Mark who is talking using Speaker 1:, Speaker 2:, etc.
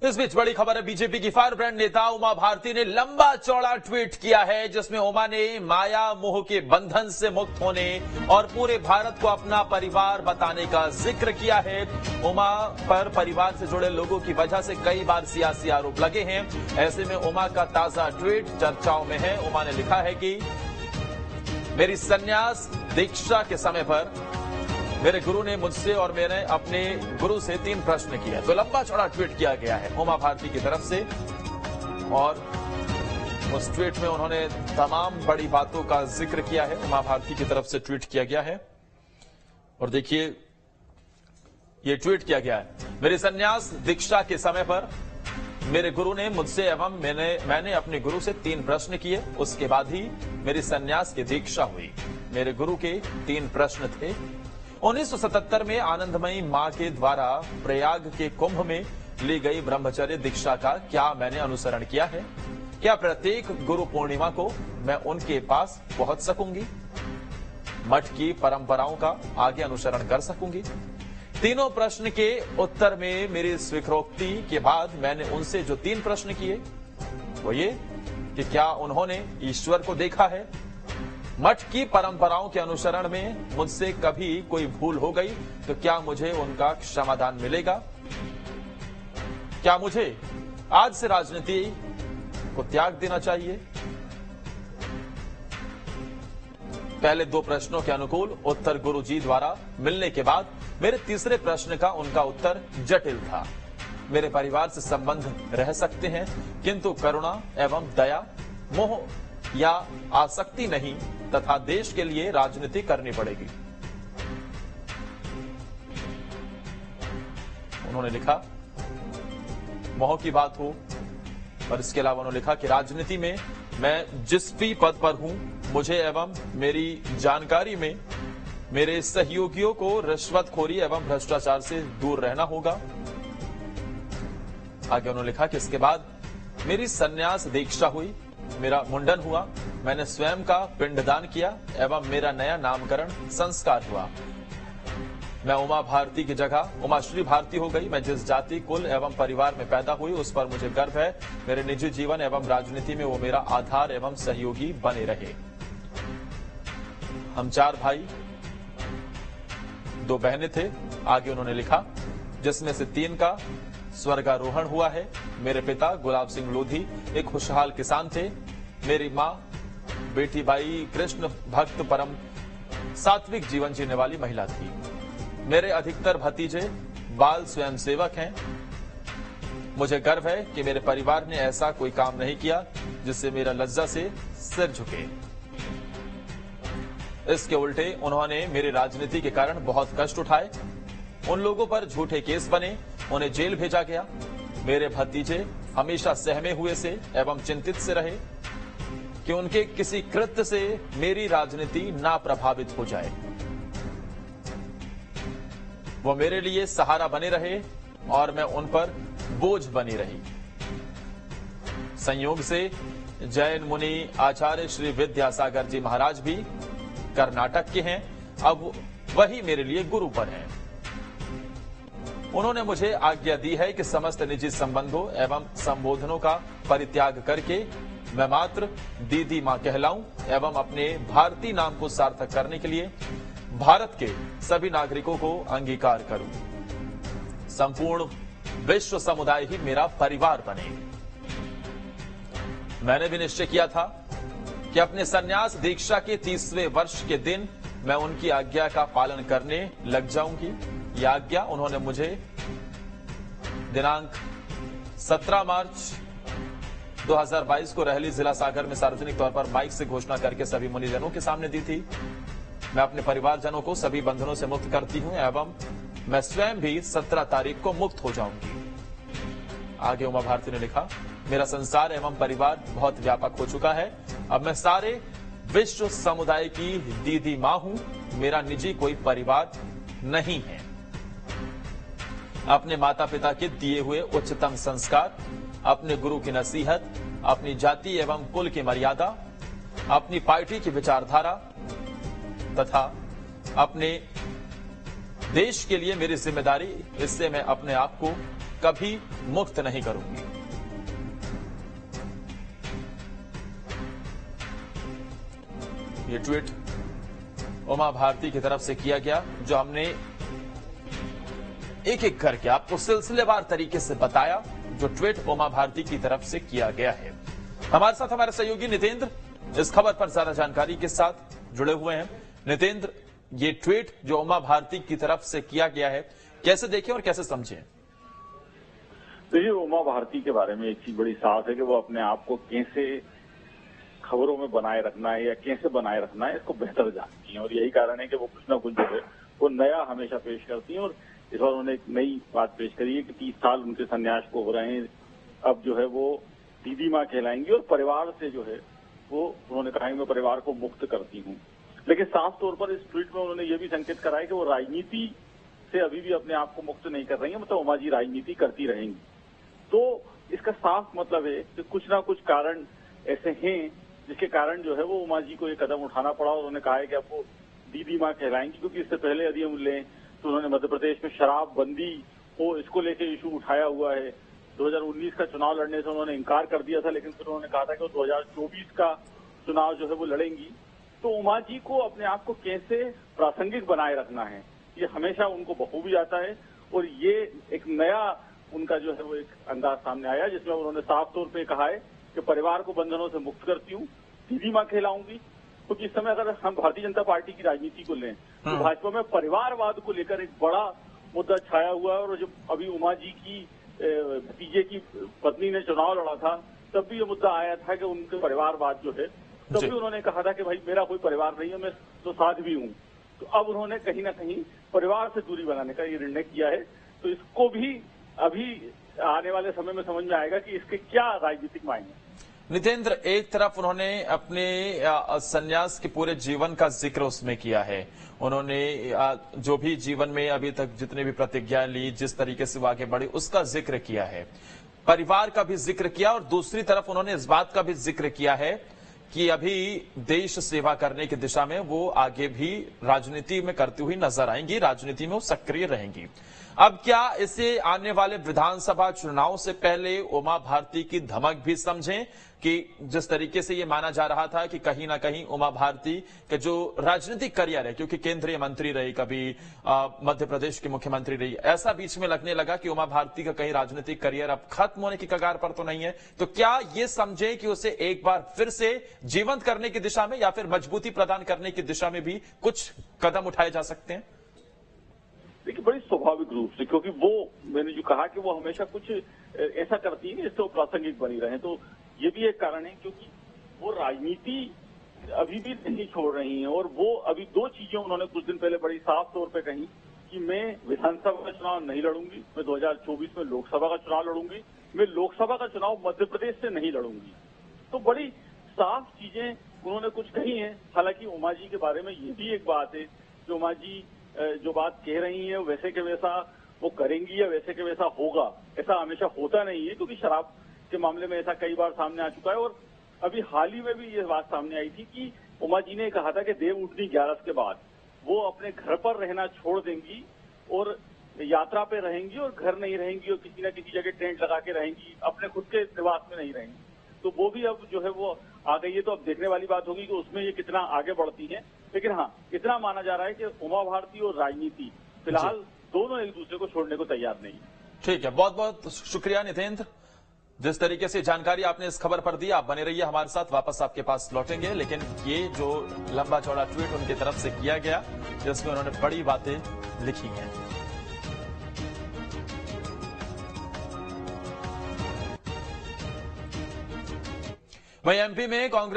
Speaker 1: इस बीच बड़ी खबर है, बीजेपी की फायर ब्रांड नेता उमा भारती ने लंबा चौड़ा ट्वीट किया है, जिसमें उमा ने माया मोह के बंधन से मुक्त होने और पूरे भारत को अपना परिवार बताने का जिक्र किया है। उमा पर परिवार से जुड़े लोगों की वजह से कई बार सियासी आरोप लगे हैं। ऐसे में उमा का ताजा ट्वीट चर्चाओं में है। उमा ने लिखा है कि मेरी संन्यास दीक्षा के समय पर मेरे गुरु ने मुझसे और मैंने अपने गुरु से 3 प्रश्न किए। तो लंबा चौड़ा ट्वीट किया गया है उमा भारती की तरफ से, और उस ट्वीट में उन्होंने तमाम बड़ी बातों का जिक्र किया है। उमा भारती की तरफ से ट्वीट किया गया है और देखिए ये ट्वीट किया गया है। मेरी संन्यास दीक्षा के समय पर मेरे गुरु ने मुझसे एवं मैंने अपने गुरु से 3 प्रश्न किए। उसके बाद ही मेरी संन्यास की दीक्षा हुई। मेरे गुरु के 3 प्रश्न थे। 1977 में आनंदमयी मां के द्वारा प्रयाग के कुंभ में ली गई ब्रह्मचर्य दीक्षा का क्या मैंने अनुसरण किया है? क्या प्रत्येक गुरु पूर्णिमा को मैं उनके पास पहुंच सकूंगी? मठ की परंपराओं का आगे अनुसरण कर सकूंगी? तीनों प्रश्न के उत्तर में मेरी स्वीकृति के बाद मैंने उनसे जो 3 प्रश्न किए वो ये कि क्या उन्होंने ईश्वर को देखा है? मठ की परंपराओं के अनुसरण में मुझसे कभी कोई भूल हो गई तो क्या मुझे उनका क्षमादान मिलेगा? क्या मुझे आज से राजनीति को त्याग देना चाहिए? पहले 2 प्रश्नों के अनुकूल उत्तर गुरुजी द्वारा मिलने के बाद मेरे तीसरे प्रश्न का उनका उत्तर जटिल था। मेरे परिवार से संबंध रह सकते हैं किंतु करुणा एवं दया, मोह या आसक्ति नहीं, तथा देश के लिए राजनीति करनी पड़ेगी। उन्होंने लिखा मोह की बात हो, और इसके अलावा उन्होंने लिखा कि राजनीति में मैं जिस भी पद पर हूं, मुझे एवं मेरी जानकारी में मेरे सहयोगियों को रिश्वतखोरी एवं भ्रष्टाचार से दूर रहना होगा। आगे उन्होंने लिखा कि इसके बाद मेरी संन्यास दीक्षा हुई, मेरा मुंडन हुआ, मैंने स्वयं का पिंडदान किया एवं मेरा नया नामकरण संस्कार हुआ। मैं उमा भारती की जगह उमाश्री भारती हो गई। मैं जिस जाति, कुल एवं परिवार में पैदा हुई उस पर मुझे गर्व है। मेरे निजी जीवन एवं राजनीति में वो मेरा आधार एवं सहयोगी बने रहे। हम 4 भाई 2 बहनें थे। आगे उन्होंने लिखा जिसमें से 3 का स्वर्गारोहण हुआ है। मेरे पिता गुलाब सिंह लोधी एक खुशहाल किसान थे। मेरी मां बेटी बाई कृष्ण भक्त परम सात्विक जीवन जीने वाली महिला थी। मेरे अधिकतर भतीजे बाल स्वयंसेवक हैं। मुझे गर्व है कि मेरे परिवार ने ऐसा कोई काम नहीं किया जिससे मेरा लज्जा से सिर झुके। इसके उल्टे उन्होंने मेरी राजनीति के कारण बहुत कष्ट उठाए। उन लोगों पर झूठे केस बने, उन्हें जेल भेजा गया। मेरे भतीजे हमेशा सहमे हुए से एवं चिंतित से रहे कि उनके किसी कृत्य से मेरी राजनीति ना प्रभावित हो जाए। वो मेरे लिए सहारा बने रहे और मैं उन पर बोझ बनी रही। संयोग से जैन मुनि आचार्य श्री विद्यासागर जी महाराज भी कर्नाटक के हैं। अब वही मेरे लिए गुरु पर हैं। उन्होंने मुझे आज्ञा दी है कि समस्त निजी संबंधों एवं संबोधनों का परित्याग करके मैं मात्र दीदी मां कहलाऊं एवं अपने भारतीय नाम को सार्थक करने के लिए भारत के सभी नागरिकों को अंगीकार करूं। संपूर्ण विश्व समुदाय ही मेरा परिवार बने। मैंने भी निश्चय किया था कि अपने संन्यास दीक्षा के 30वें वर्ष के दिन मैं उनकी आज्ञा का पालन करने लग जाऊंगी। यह आज्ञा उन्होंने मुझे दिनांक 17 मार्च 2022 को रहली जिला सागर में सार्वजनिक तौर पर माइक से घोषणा करके सभी मुनिजनों के सामने दी थी। मैं अपने परिवारजनों को सभी बंधनों से मुक्त करती हूं एवं मैं स्वयं भी 17 तारीख को मुक्त हो जाऊंगी। आगे उमा भारती ने लिखा मेरा संसार एवं परिवार बहुत व्यापक हो चुका है। अब मैं सारे विश्व समुदाय की दीदी मां हूं। मेरा निजी कोई परिवार नहीं है। अपने माता पिता के दिए हुए उच्चतम संस्कार, अपने गुरु की नसीहत, अपनी जाति एवं कुल की मर्यादा, अपनी पार्टी की विचारधारा तथा अपने देश के लिए मेरी जिम्मेदारी, इससे मैं अपने आप को कभी मुक्त नहीं करूंगी। ये ट्वीट उमा भारती की तरफ से किया गया, जो हमने एक एक करके आपको सिलसिलेवार तरीके से बताया, जो ट्वीट उमा भारती की तरफ से किया गया है। हमारे साथ हमारे सहयोगी नितेंद्र इस खबर पर ज्यादा जानकारी के साथ जुड़े हुए हैं। नितेंद्र, ये ट्वीट जो उमा भारती की तरफ से किया गया है, कैसे देखें और कैसे समझें?
Speaker 2: देखिए, उमा भारती के बारे में एक चीज बड़ी साफ है कि वो अपने आप को कैसे खबरों में बनाए रखना है या कैसे बनाए रखना है, इसको बेहतर जानती हैं। और यही कारण है कि वो कुछ ना कुछ जो है वो नया हमेशा पेश करती हैं। और इस बार उन्होंने एक नई बात पेश करी है कि 30 साल उनके संन्यास को हो रहे हैं, अब जो है वो दीदी माँ कहलाएंगी और परिवार से जो है वो उन्होंने कहा है मैं परिवार को मुक्त करती हूँ। लेकिन साफ तौर पर इस ट्वीट में उन्होंने ये भी संकेत करा है कि वो राजनीति से अभी भी अपने आप को मुक्त नहीं कर रही है, मतलब उमा जी राजनीति करती रहेंगी। तो इसका साफ मतलब है कि कुछ ना कुछ कारण ऐसे हैं जिसके कारण जो है वो उमा जी को ये कदम उठाना पड़ा। और उन्होंने कहा है कि आपको दीदी माँ कहलाएंगी, क्योंकि इससे पहले यदि हम लें तो उन्होंने मध्य प्रदेश में शराबबंदी को इसको लेकर इशू उठाया हुआ है। 2019 का चुनाव लड़ने से उन्होंने इनकार कर दिया था, लेकिन फिर उन्होंने कहा था कि 2024 का चुनाव जो है वो लड़ेंगी। तो उमा जी को अपने आप को कैसे प्रासंगिक बनाए रखना है, ये हमेशा उनको बखूबी आता है। और ये एक नया उनका जो है वो एक अंदाज सामने आया, जिसमें उन्होंने साफ तौर पे कहा है कि परिवार को बंधनों से मुक्त करती हूँ, दीदी माँ कहलाऊंगी। क्योंकि इस समय अगर हम भारतीय जनता पार्टी की राजनीति को लें तो भाजपा में परिवारवाद को लेकर एक बड़ा मुद्दा छाया हुआ है। और जब अभी उमा जी की भतीजे की पत्नी ने चुनाव लड़ा था, तब भी ये मुद्दा आया था कि उनके परिवारवाद जो है, तब भी उन्होंने कहा था कि भाई मेरा कोई परिवार नहीं है, मैं तो साध्वी हूँ। तो अब उन्होंने कहीं ना कहीं परिवार से दूरी बनाने का ये निर्णय किया है। तो इसको भी अभी आने वाले समय में समझ में आएगा कि इसके क्या राजनीतिक मायने।
Speaker 1: नितेंद्र, एक तरफ उन्होंने अपने संन्यास के पूरे जीवन का जिक्र उसमें किया है। उन्होंने जो भी जीवन में अभी तक जितने भी प्रतिज्ञाएं ली, जिस तरीके से वो आगे बढ़ी, उसका जिक्र किया है, परिवार का भी जिक्र किया। और दूसरी तरफ उन्होंने इस बात का भी जिक्र किया है कि अभी देश सेवा करने की दिशा में वो आगे भी राजनीति में करती हुई नजर आएंगी, राजनीति में वो सक्रिय रहेंगी। अब क्या इसे आने वाले विधानसभा चुनाव से पहले उमा भारती की धमक भी समझें कि जिस तरीके से ये माना जा रहा था कि कहीं ना कहीं उमा भारती के जो राजनीतिक करियर है, क्योंकि केंद्रीय मंत्री रही, कभी मध्य प्रदेश की मुख्यमंत्री रही, ऐसा बीच में लगने लगा कि उमा भारती का कहीं राजनीतिक करियर अब खत्म होने की कगार पर तो नहीं है। तो क्या ये समझें कि उसे एक बार फिर से जीवंत करने की दिशा में या फिर मजबूती प्रदान करने की दिशा में भी कुछ कदम उठाए जा सकते हैं?
Speaker 2: देखिए, बड़ी स्वाभाविक रूप से, क्योंकि वो मैंने जो कहा कि वो हमेशा कुछ ऐसा करती है जिससे वो प्रासंगिक बनी रहे। तो ये भी एक कारण है, क्योंकि वो राजनीति अभी भी नहीं छोड़ रही हैं। और वो अभी दो चीजें उन्होंने कुछ दिन पहले बड़ी साफ तौर पे कही कि मैं विधानसभा का चुनाव नहीं लड़ूंगी, मैं 2024 में लोकसभा का चुनाव लड़ूंगी, मैं लोकसभा का चुनाव मध्य प्रदेश से नहीं लड़ूंगी। तो बड़ी साफ चीजें उन्होंने कुछ कही हैं। हालांकि उमा जी के बारे में ये भी एक बात है कि उमा जी जो बात कह रही है वैसे के वैसा वो करेंगी या वैसे के वैसा होगा, ऐसा हमेशा होता नहीं है। क्योंकि शराब के मामले में ऐसा कई बार सामने आ चुका है। और अभी हाल ही में भी ये बात सामने आई थी कि उमा जी ने कहा था कि देव उठनी 11 के बाद वो अपने घर पर रहना छोड़ देंगी और यात्रा पे रहेंगी और घर नहीं रहेंगी और किसी न किसी जगह टेंट लगा के रहेंगी, अपने खुद के निवास में नहीं रहेंगी। तो वो भी अब जो है वो आ गई है। तो अब देखने वाली बात होगी कि उसमें ये कितना आगे बढ़ती है। लेकिन हाँ, इतना माना जा रहा है कि उमा भारती और राजनीति फिलहाल दोनों एक दूसरे को छोड़ने को तैयार नहीं है।
Speaker 1: ठीक है, बहुत बहुत शुक्रिया नितेंद्र, जिस तरीके से जानकारी आपने इस खबर पर दी। आप बने रहिए हमारे साथ, वापस आपके पास लौटेंगे। लेकिन ये जो लंबा चौड़ा ट्वीट उनकी तरफ से किया गया, जिसमें उन्होंने बड़ी बातें लिखी हैं। वहीं एमपी में कांग्रेस